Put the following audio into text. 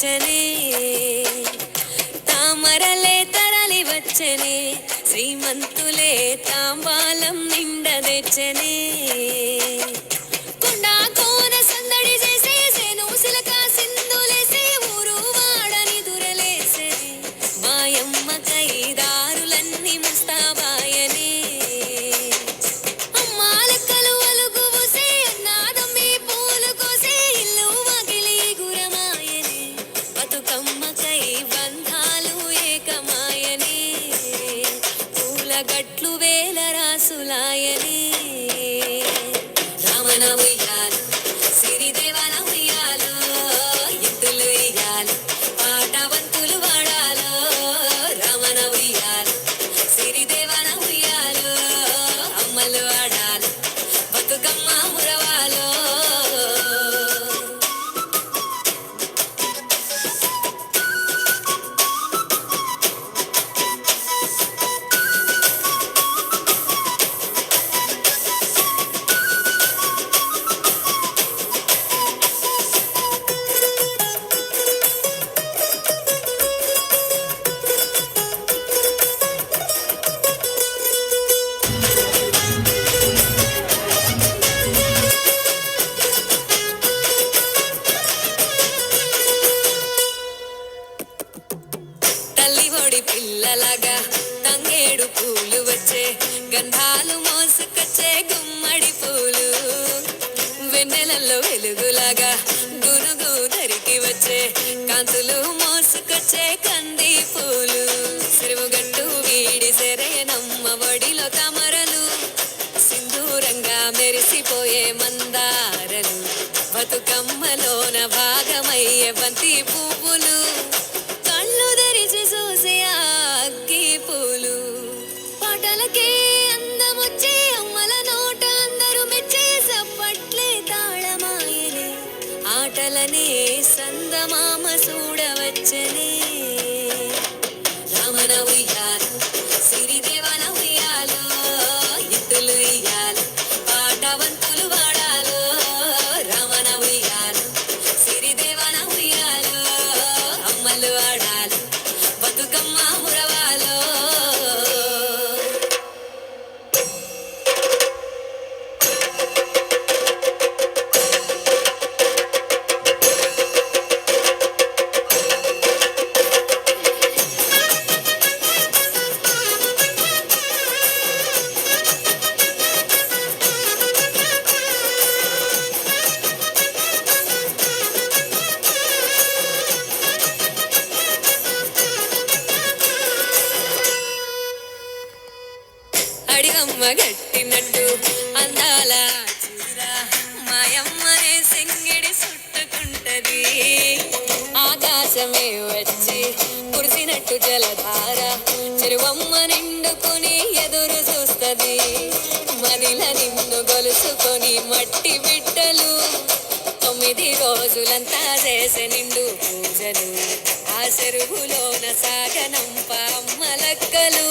తెచ్చనే, తామరలే తరలి వచ్చనే, శ్రీమంతులే తాంబాలం నిండ తెచ్చనే. కొండా కోన సందడి చేసే, సేను సిలక సింధులేసే, ఊరు వాడని దురలేసే, మాయమ్మ కైదారులన్నీ ముస్తాబాయనే. అమ్మాలక్కలు అలుగు పూసే, అన్నాదమ్మి పూలు కోసే, ఇల్లు వాకిలి గురమాయనే, బతుకమ్మకై బంధాలు ఏకమాయనే, పూలగట్లు వేల రాసులాయనే. రామన ఉయ్యాలు, సిరిదేవన ఉయ్యాలు, ఎద్దులు ఇయ్యాలు, పాటవంతులు వాడాలు. రామన ఉయ్యాలు, సిరిదేవన ఉయ్యాలు, అమ్మలు ఆడాలు, బతుకమ్మ మురవాలు. తల్లి ఒడి పిల్లలాగా తంగేడు పూలు వచ్చే, గంధాలు మోసుకొచ్చే గుమ్మడి పూలు, వెన్నెలలో వెలుగులాగా గునుగు ధరికి వచ్చే, కాంతులు మోసుకొచ్చే కంది పూలు. సిరువుగట్టు వీడి సెరయనమ్మ ఒడిలో తమరలు, సింధూరంగా మెరిసిపోయే మందారలు, బతుకమ్మలోన భాగమయ్యే బంతి పువ్వులు, కళ్ళు తెరిచి చూసే అగ్గి పూలు. పాటలకే అందమొచ్చే, అమ్మల నోట అందరూ మెచ్చే, సప్పట్లే తాళమాయనే, ఆటలనే సందమామ చూడవచ్చనే. రామన ఉయ్యాలు, సిరిదేవన ఉయ్యాలు, ఎద్దులు ఇయ్యాలు, పాటవంతులు వాడాలు. రామన ఉయ్యాలు, సిరిదేవన ఉయ్యాలు, అమ్మలు ఆడాలు, బతుకమ్మ మురవాలు. అడిగమ్మ గట్టినట్టు అందాల చీర, మాయమ్మనే సింగిడి చుట్టుకుంటది, ఆకాశమే వచ్చి కురిసినట్టు జలధార, చెరువమ్మ నిండుకొని ఎదురు చూస్తది, మదిల నిన్ను గొలుసుకొని మట్టి బిడ్డలు, 9 రోజులంతా చేసే నిండు పూజలు, ఆ చెరువులోన సాగనంప అమ్మలక్కలు.